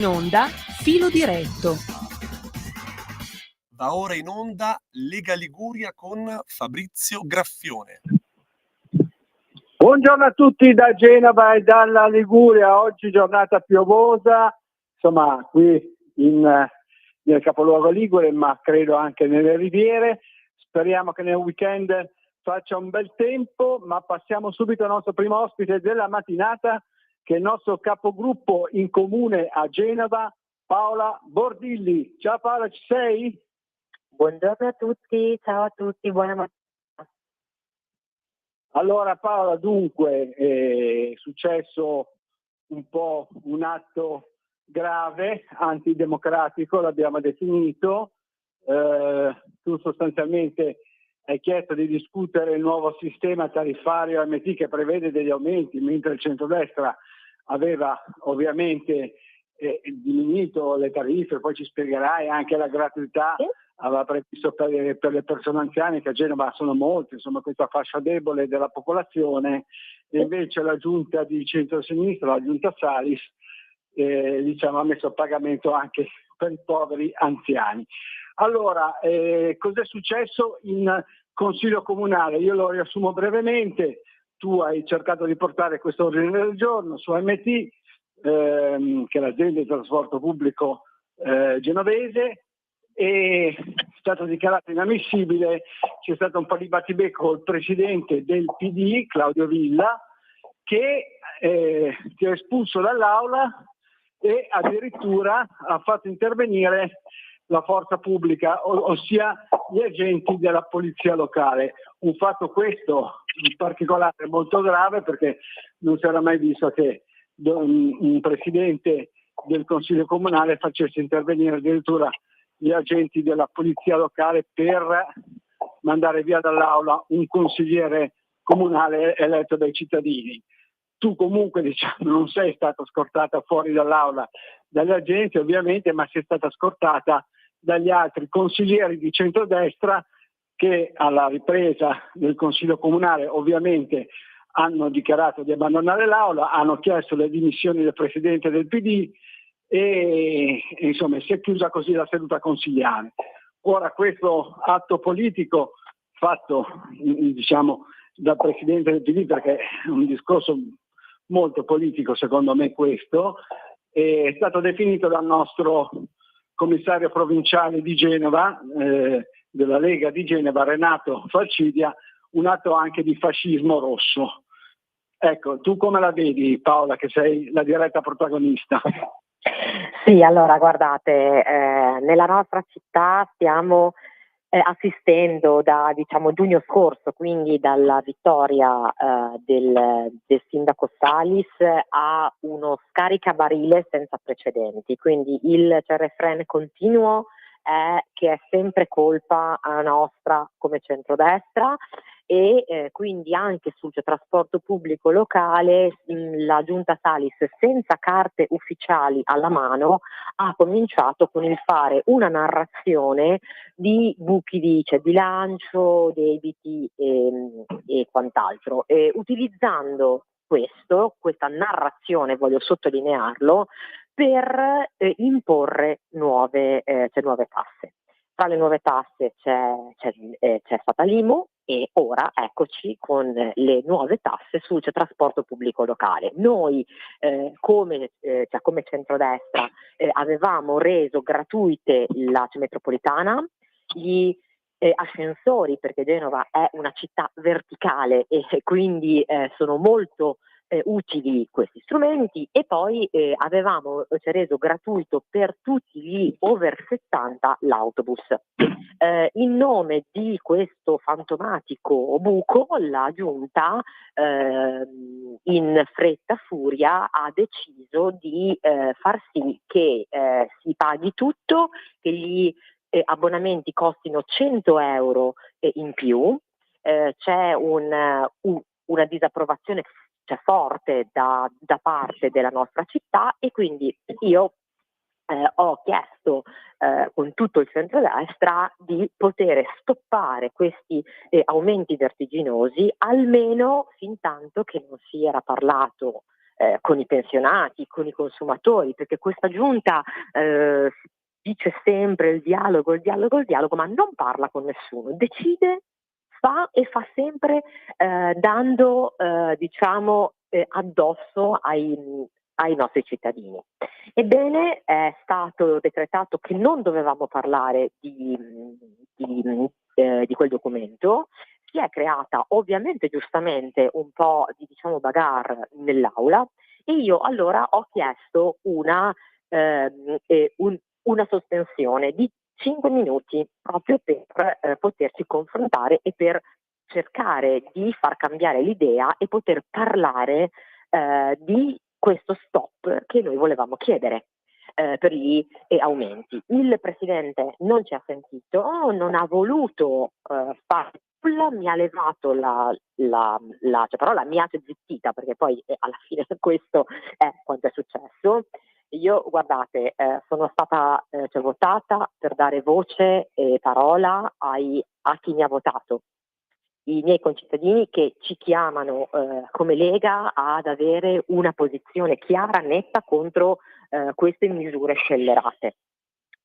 In onda, filo diretto. Va ora in onda Lega Liguria con Fabrizio Graffione. Buongiorno a tutti da Genova e dalla Liguria. Oggi giornata piovosa, insomma qui nel capoluogo ligure, ma credo anche nelle riviere. Speriamo che nel weekend faccia un bel tempo, ma passiamo subito al nostro primo ospite della mattinata, che è il nostro capogruppo in comune a Genova, Paola Bordilli. Ciao Paola, ci sei? Buongiorno a tutti, ciao a tutti, buona mattina. Allora Paola, dunque è successo un po' un atto grave, antidemocratico, l'abbiamo definito. Tu sostanzialmente hai chiesto di discutere il nuovo sistema tariffario AMT che prevede degli aumenti, mentre il centrodestra aveva ovviamente diminuito le tariffe, poi ci spiegherai anche la gratuità. Aveva previsto per le persone anziane, che a Genova sono molte, insomma questa fascia debole della popolazione, e invece la giunta di centro-sinistra, la giunta Salis, ha messo a pagamento anche per i poveri anziani. Allora, cos'è successo in Consiglio Comunale? Io lo riassumo brevemente. Tu hai cercato di portare questo ordine del giorno su AMT, che è l'azienda di trasporto pubblico genovese, è stato dichiarato inammissibile. C'è stato un po' di battibecco col presidente del PD, Claudio Villa, che ti ha espulso dall'aula e addirittura ha fatto intervenire la forza pubblica, ossia gli agenti della polizia locale. Un fatto questo in particolare molto grave, perché non si era mai visto che un presidente del Consiglio Comunale facesse intervenire addirittura gli agenti della polizia locale per mandare via dall'aula un consigliere comunale eletto dai cittadini. Tu comunque non sei stata scortata fuori dall'aula dagli agenti ovviamente, ma sei stata scortata dagli altri consiglieri di centrodestra che alla ripresa del Consiglio Comunale ovviamente hanno dichiarato di abbandonare l'aula, hanno chiesto le dimissioni del presidente del PD e insomma si è chiusa così la seduta consigliare. Ora questo atto politico fatto dal presidente del PD, perché è un discorso molto politico secondo me questo, è stato definito dal nostro commissario provinciale di Genova, della Lega di Genova, Renato Falcidia, un atto anche di fascismo rosso. Ecco, tu come la vedi Paola, che sei la diretta protagonista? Sì, allora guardate, nella nostra città stiamo assistendo da giugno scorso, quindi dalla vittoria del sindaco Salis, a uno scaricabarile senza precedenti, quindi il refrain continuo è che è sempre colpa nostra come centrodestra e quindi anche sul trasporto pubblico locale la giunta Salis, senza carte ufficiali alla mano, ha cominciato con il fare una narrazione di buchi di bilancio, debiti e quant'altro, utilizzando questa narrazione, voglio sottolinearlo, per imporre nuove tasse. Tra le nuove tasse c'è stata l'IMU e ora eccoci con le nuove tasse sul trasporto pubblico locale. Noi come centrodestra avevamo reso gratuite la metropolitana, gli ascensori, perché Genova è una città verticale e quindi sono molto utili questi strumenti, e poi avevamo reso gratuito per tutti gli over 70 l'autobus. In nome di questo fantomatico buco la giunta in fretta furia ha deciso di far sì che si paghi tutto, che gli abbonamenti costino 100 euro in più. C'è una disapprovazione forte da parte della nostra città, e quindi io ho chiesto con tutto il centrodestra di poter stoppare questi aumenti vertiginosi, almeno fin tanto che non si era parlato con i pensionati, con i consumatori, perché questa giunta dice sempre il dialogo, ma non parla con nessuno, decide, fa sempre dando addosso ai nostri cittadini. Ebbene, è stato decretato che non dovevamo parlare di quel documento. Si è creata ovviamente giustamente un po' di bagarre nell'aula, e io allora ho chiesto una sospensione di 5 minuti proprio per poterci confrontare e per cercare di far cambiare l'idea e poter parlare di questo stop che noi volevamo chiedere per gli aumenti. Il Presidente non ci ha sentito, non ha voluto fare nulla, mi ha levato però mi ha zittita, perché poi alla fine questo è quanto è successo. Io, guardate, sono stata votata per dare voce e parola a chi mi ha votato, i miei concittadini che ci chiamano come Lega ad avere una posizione chiara, netta contro queste misure scellerate.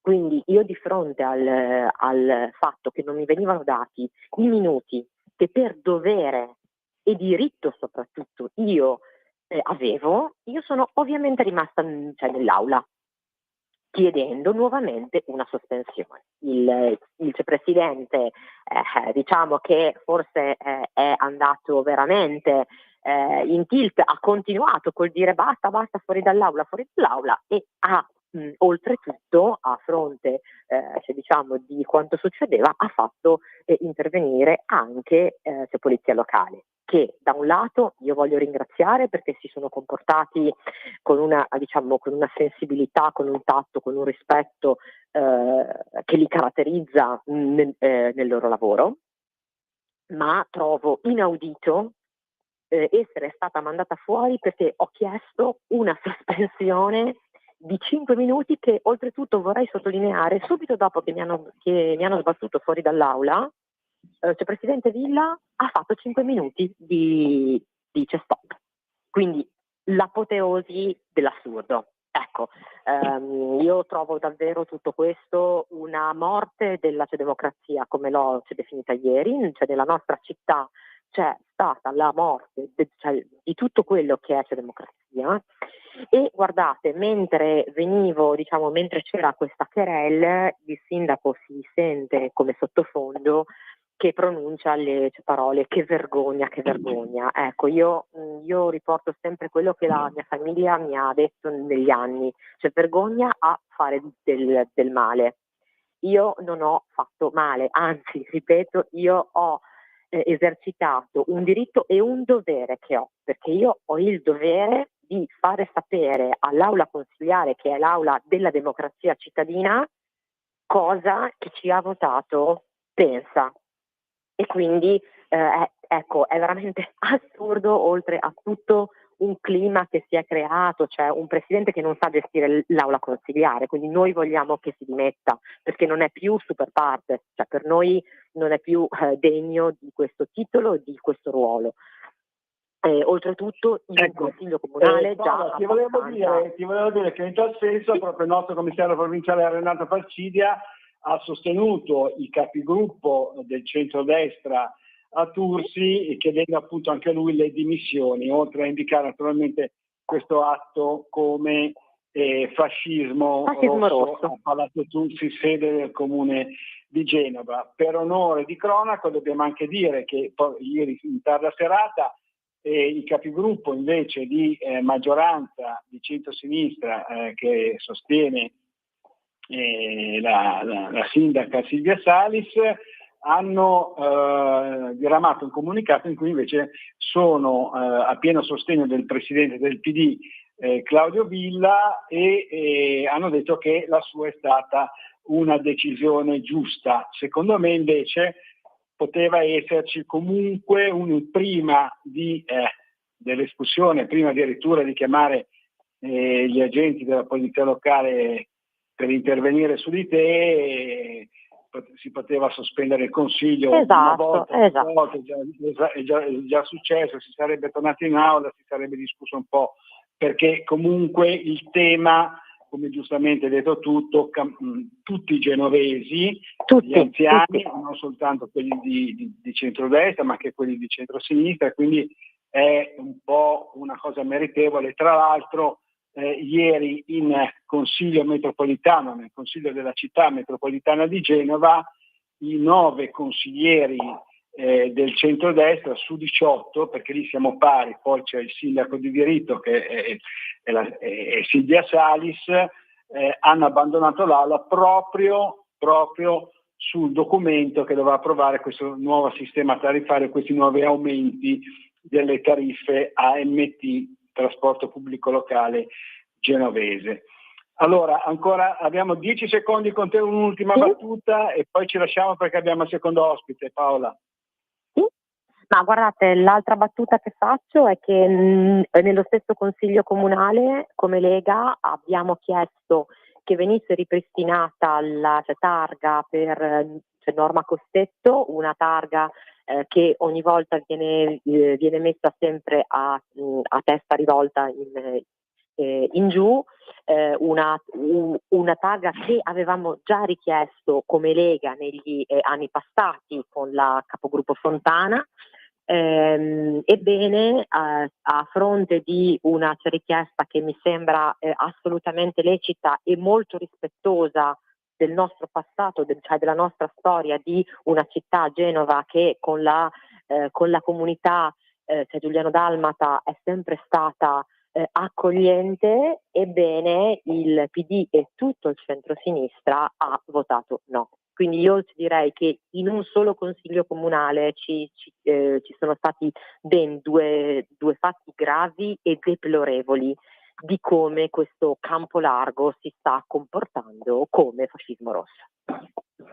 Quindi io, di fronte al fatto che non mi venivano dati i minuti che per dovere e diritto soprattutto io avevo, io sono ovviamente rimasta nell'aula chiedendo nuovamente una sospensione. Il vicepresidente che forse è andato veramente in tilt, ha continuato col dire basta fuori dall'aula, e ha oltretutto, a fronte di quanto succedeva, ha fatto intervenire anche polizia locale, che da un lato io voglio ringraziare perché si sono comportati con una sensibilità, con un tatto, con un rispetto che li caratterizza nel loro lavoro, ma trovo inaudito essere stata mandata fuori perché ho chiesto una sospensione di 5 minuti che, oltretutto, vorrei sottolineare, subito dopo che mi hanno sbattuto fuori dall'aula, Presidente Villa ha fatto 5 minuti di stop. Quindi l'apoteosi dell'assurdo. Ecco, io trovo davvero tutto questo una morte della democrazia, come l'ho definita ieri. Nella nostra città c'è stata la morte di tutto quello che è democrazia. E guardate, mentre c'era questa querelle, il sindaco si sente come sottofondo che pronuncia le parole che vergogna. Ecco, io riporto sempre quello che la mia famiglia mi ha detto negli anni, vergogna a fare del male. Io non ho fatto male, anzi, ripeto, io ho esercitato un diritto e un dovere che ho, perché io ho il dovere di fare sapere all'aula consiliare, che è l'aula della democrazia cittadina, cosa che ci ha votato pensa. E quindi è veramente assurdo, oltre a tutto un clima che si è creato, un presidente che non sa gestire l'aula consiliare, quindi noi vogliamo che si dimetta, perché non è più super partes, per noi non è più degno di questo titolo, di questo ruolo. Oltretutto il Consiglio Comunale Paola, ti volevo dire che in tal senso proprio il nostro commissario provinciale Renato Falcidia ha sostenuto i capigruppo del centrodestra a Tursi, chiedendo appunto anche lui le dimissioni, oltre a indicare naturalmente questo atto come fascismo rosso a Palazzo Tursi, sede del comune di Genova. Per onore di cronaca dobbiamo anche dire che poi, ieri in tarda serata, i capigruppo invece di maggioranza di centrosinistra che sostiene la sindaca Silvia Salis hanno diramato un comunicato in cui invece sono a pieno sostegno del presidente del PD Claudio Villa e hanno detto che la sua è stata una decisione giusta. Secondo me invece poteva esserci comunque prima dell'espulsione, prima addirittura di chiamare gli agenti della polizia locale per intervenire su di te, si poteva sospendere il consiglio una volta, è già successo, si sarebbe tornati in aula, si sarebbe discusso un po' perché comunque il tema, come giustamente hai detto tu, tocca tutti i genovesi, gli anziani, non soltanto quelli di centrodestra, ma anche quelli di centrosinistra, quindi è un po' una cosa meritevole. Tra l'altro ieri in Consiglio metropolitano, nel Consiglio della città metropolitana di Genova, i 9 consiglieri del centrodestra su 18, perché lì siamo pari, poi c'è il sindaco di diritto che è Silvia Salis, hanno abbandonato l'aula proprio sul documento che doveva approvare questo nuovo sistema tariffario, questi nuovi aumenti delle tariffe AMT, trasporto pubblico locale genovese. Allora, ancora abbiamo 10 secondi con te, un'ultima battuta e poi ci lasciamo perché abbiamo il secondo ospite, Paola. Ma guardate, l'altra battuta che faccio è che nello stesso Consiglio Comunale, come Lega, abbiamo chiesto che venisse ripristinata la targa per norma Costetto, una targa che ogni volta viene messa sempre a testa rivolta in giù, una targa che avevamo già richiesto come Lega negli anni passati con la capogruppo Fontana. Ebbene, a fronte di una richiesta che mi sembra assolutamente lecita e molto rispettosa del nostro passato, cioè della nostra storia di una città, Genova, che con la comunità Giuliano Dalmata è sempre stata accogliente, ebbene il PD e tutto il centrosinistra ha votato no. Quindi io ti direi che in un solo consiglio comunale ci sono stati ben due fatti gravi e deplorevoli di come questo campo largo si sta comportando come fascismo rosso.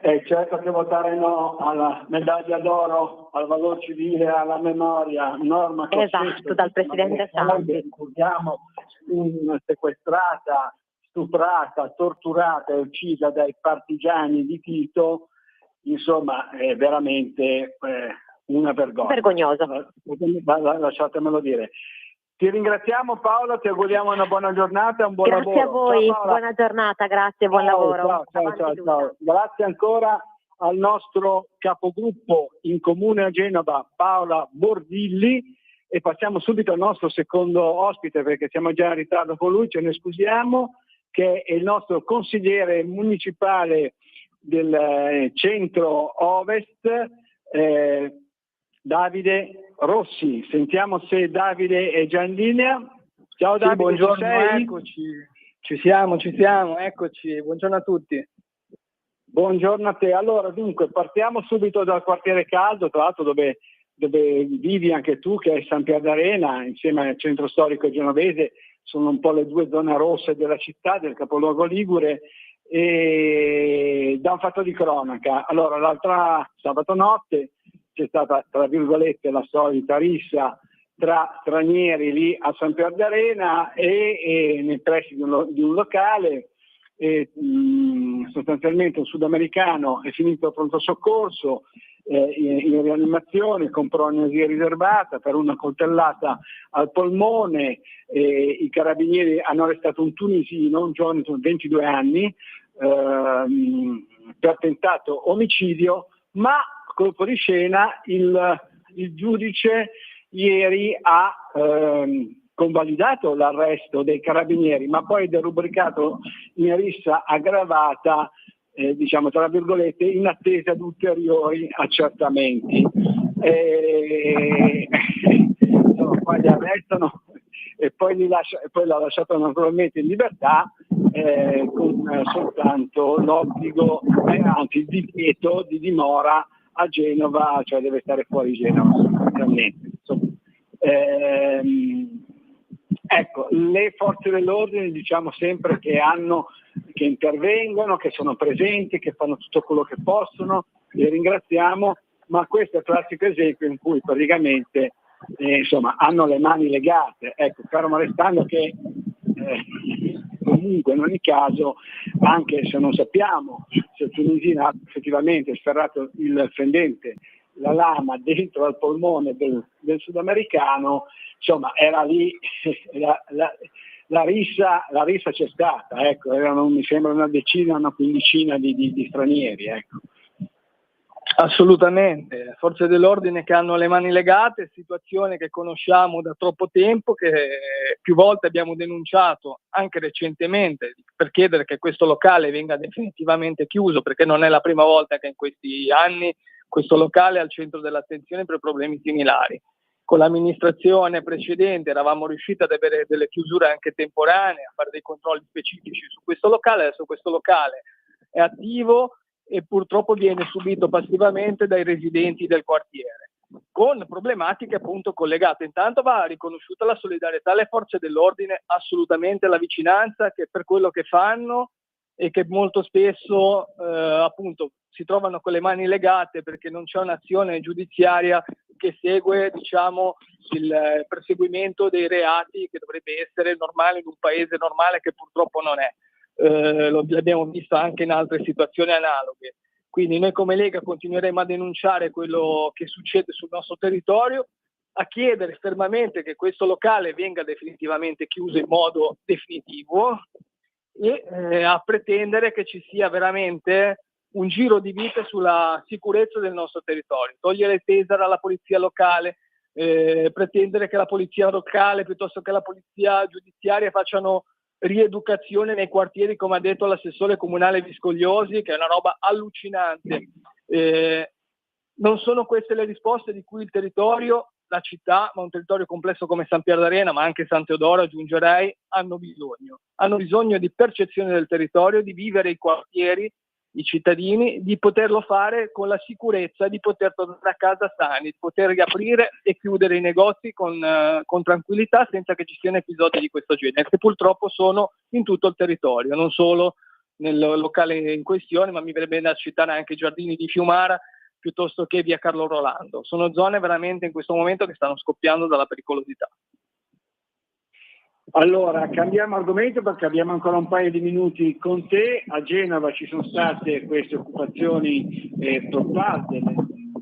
È certo che votare no alla medaglia d'oro al valore civile, alla memoria, norma esatto, dal presidente Santi. Ricordiamo una sequestrata, stuprata, torturata e uccisa dai partigiani di Tito, insomma è veramente una vergogna. Vergognoso. Lasciatemelo dire. Ti ringraziamo Paola, ti auguriamo una buona giornata, un buon lavoro. Grazie a voi, ciao, buona giornata, grazie, buon lavoro. Ciao. Grazie ancora al nostro capogruppo in comune a Genova, Paola Bordilli, e passiamo subito al nostro secondo ospite perché siamo già in ritardo con lui, ce ne scusiamo, che è il nostro consigliere municipale del centro-ovest, Davide Rossi. Sentiamo se Davide è già in linea. Ciao Davide, buongiorno, eccoci. Ci siamo, eccoci. Buongiorno a tutti. Buongiorno a te. Allora, dunque, partiamo subito dal quartiere caldo, tra l'altro dove vivi anche tu, che è San Pier d'Arena, insieme al centro storico genovese, sono un po' le due zone rosse della città, del capoluogo ligure, e da un fatto di cronaca. Allora, l'altra sabato notte c'è stata, tra virgolette, la solita rissa tra stranieri lì a San Pier d'Arena e nei pressi di un locale. Sostanzialmente un sudamericano è finito a pronto soccorso in rianimazione con prognosi riservata per una coltellata al polmone. I carabinieri hanno arrestato un tunisino, un giovane di 22 anni, per tentato omicidio, ma colpo di scena il giudice ieri ha convalidato l'arresto dei carabinieri, ma poi derubricato in rissa aggravata, diciamo tra virgolette, in attesa di ulteriori accertamenti. Insomma, poi li arrestano e poi l'ha lasciato naturalmente in libertà con soltanto l'obbligo, anzi il divieto di dimora a Genova, cioè deve stare fuori Genova sostanzialmente. Ecco, le forze dell'ordine diciamo sempre che intervengono, che sono presenti, che fanno tutto quello che possono, li ringraziamo, ma questo è il classico esempio in cui praticamente hanno le mani legate. Ecco, fermo restando che comunque in ogni caso, anche se non sappiamo se Tunisina ha effettivamente sferrato il fendente la lama dentro al polmone del sudamericano, insomma, era lì la rissa c'è stata, ecco, erano mi sembra una quindicina di stranieri, ecco. Assolutamente, forze dell'ordine che hanno le mani legate, situazione che conosciamo da troppo tempo, che più volte abbiamo denunciato anche recentemente per chiedere che questo locale venga definitivamente chiuso, perché non è la prima volta che in questi anni questo locale è al centro dell'attenzione per problemi similari. Con l'amministrazione precedente eravamo riusciti ad avere delle chiusure anche temporanee, a fare dei controlli specifici su questo locale. Adesso questo locale è attivo e purtroppo viene subito passivamente dai residenti del quartiere, con problematiche appunto collegate. Intanto va riconosciuta la solidarietà alle forze dell'ordine, assolutamente la vicinanza che per quello che fanno e che molto spesso appunto si trovano con le mani legate perché non c'è un'azione giudiziaria che segue, diciamo, il perseguimento dei reati che dovrebbe essere normale in un paese normale, che purtroppo non è. L'abbiamo visto anche in altre situazioni analoghe. Quindi noi come Lega continueremo a denunciare quello che succede sul nostro territorio, a chiedere fermamente che questo locale venga definitivamente chiuso in modo definitivo e a pretendere che ci sia veramente un giro di vite sulla sicurezza del nostro territorio, togliere Tesera alla polizia locale, pretendere che la polizia locale piuttosto che la polizia giudiziaria facciano rieducazione nei quartieri, come ha detto l'assessore comunale Viscogliosi, che è una roba allucinante. Non sono queste le risposte di cui il territorio, la città, ma un territorio complesso come San Pier d'Arena, ma anche San Teodoro, aggiungerei, hanno bisogno. Hanno bisogno di percezione del territorio, di vivere i quartieri, i cittadini, di poterlo fare con la sicurezza di poter tornare a casa sani, di poter riaprire e chiudere i negozi con tranquillità, senza che ci siano episodi di questo genere, che purtroppo sono in tutto il territorio, non solo nel locale in questione, ma mi verrebbe da citare anche i giardini di Fiumara, piuttosto che via Carlo Rolando. Sono zone veramente in questo momento che stanno scoppiando dalla pericolosità. Allora, cambiamo argomento perché abbiamo ancora un paio di minuti con te. A Genova ci sono state queste occupazioni per parte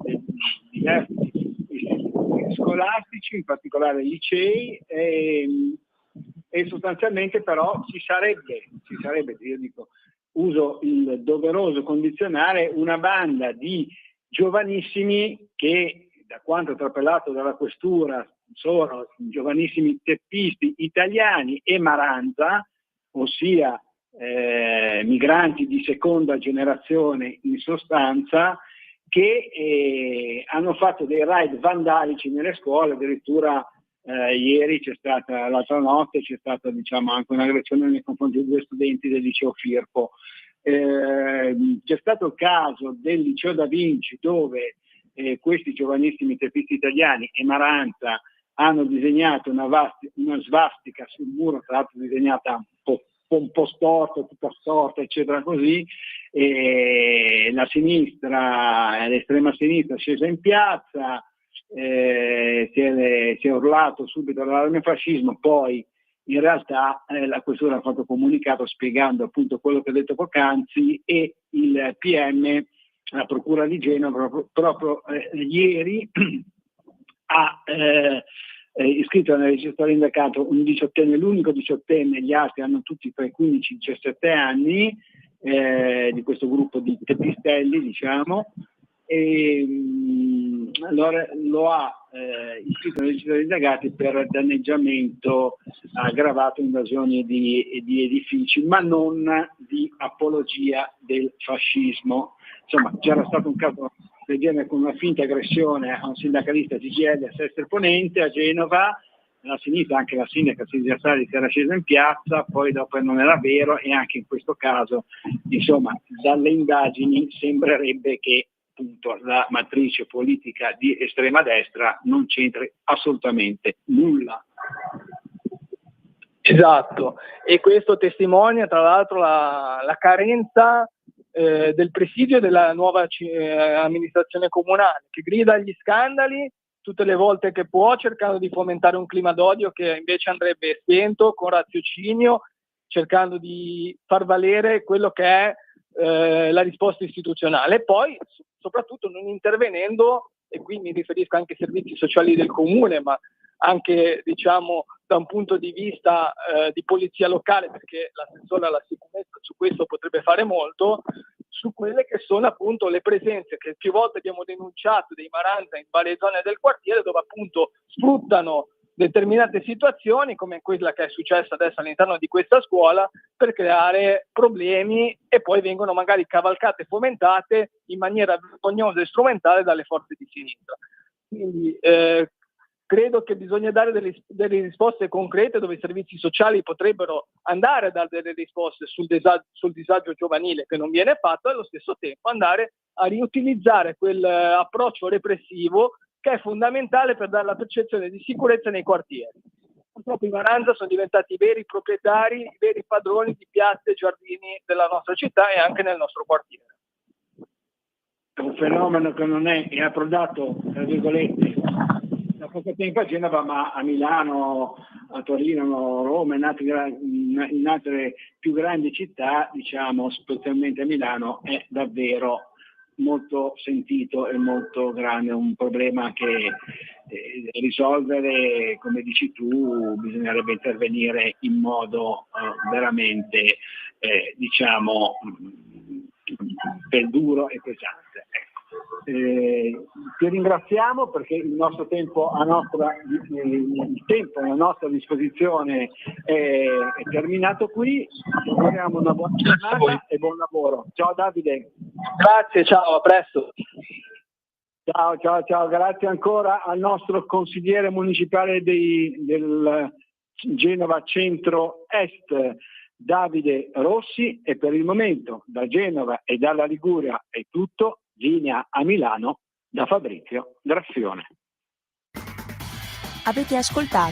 dei diversi istituti scolastici, in particolare licei, e sostanzialmente però ci sarebbe, io dico, uso il doveroso condizionale, una banda di giovanissimi che, da quanto trapelato dalla questura, sono giovanissimi teppisti italiani e maranza, ossia migranti di seconda generazione in sostanza, che hanno fatto dei raid vandalici nelle scuole. Addirittura ieri l'altra notte c'è stata, diciamo, anche un'aggressione nei confronti di 2 studenti del liceo Firpo. C'è stato il caso del liceo Da Vinci, dove questi giovanissimi teppisti italiani e maranza hanno disegnato una svastica sul muro, tra l'altro disegnata un po' storta, tutta storta, eccetera, così, e la sinistra, l'estrema sinistra è scesa in piazza, si è urlato subito l'allarme fascismo. Poi in realtà la questura ha fatto comunicato spiegando appunto quello che ho detto poc'anzi, e il PM, la procura di Genova, proprio ieri ha iscritto nel registro indagato un 18enne, l'unico 18enne, gli altri hanno tutti tra i 15 e i 17 anni, di questo gruppo di teppistelli, diciamo, e allora lo ha iscritto nel registro degli indagati per danneggiamento aggravato, invasione di edifici, ma non di apologia del fascismo. Insomma, c'era stato un caso del genere con una finta aggressione a un sindacalista CGIL a Sestri Ponente a Genova. La sinistra, anche la sindaca Silvia Sali, si era scesa in piazza, poi dopo non era vero, e anche in questo caso, insomma, dalle indagini sembrerebbe che appunto la matrice politica di estrema destra non c'entri assolutamente nulla. Esatto, e questo testimonia tra l'altro la carenza del presidio della nuova amministrazione comunale, che grida agli scandali tutte le volte che può, cercando di fomentare un clima d'odio che invece andrebbe spento con raziocinio, cercando di far valere quello che è la risposta istituzionale, e poi soprattutto non intervenendo e qui mi riferisco anche ai servizi sociali del comune, ma anche diciamo da un punto di vista di polizia locale, perché l'assessore alla sicurezza su questo potrebbe fare molto, su quelle che sono appunto le presenze che più volte abbiamo denunciato dei Maranza in varie zone del quartiere, dove appunto sfruttano determinate situazioni come quella che è successa adesso all'interno di questa scuola per creare problemi, e poi vengono magari cavalcate e fomentate in maniera vergognosa e strumentale dalle forze di sinistra. Quindi credo che bisogna dare delle risposte concrete, dove i servizi sociali potrebbero andare a dare delle risposte sul disagio giovanile che non viene fatto, e allo stesso tempo andare a riutilizzare quell'approccio repressivo che è fondamentale per dare la percezione di sicurezza nei quartieri. Purtroppo i Maranza sono diventati i veri proprietari, i veri padroni di piazze e giardini della nostra città e anche nel nostro quartiere. È un fenomeno che non è approdato, tra virgolette, da poco tempo a Genova, ma a Milano, a Torino, a Roma, in altre più grandi città, diciamo, specialmente a Milano, è davvero molto sentito e molto grande, un problema che risolvere, come dici tu, bisognerebbe intervenire in modo veramente, diciamo, per duro e pesante. Ti ringraziamo perché il nostro tempo il tempo a nostra disposizione è terminato qui. Ti auguriamo una buona giornata e buon lavoro. Ciao Davide. Grazie, ciao, a presto. Ciao, grazie ancora al nostro consigliere municipale del Genova Centro Est, Davide Rossi, e per il momento da Genova e dalla Liguria è tutto. Linea a Milano da Fabrizio Graffione. Avete ascoltato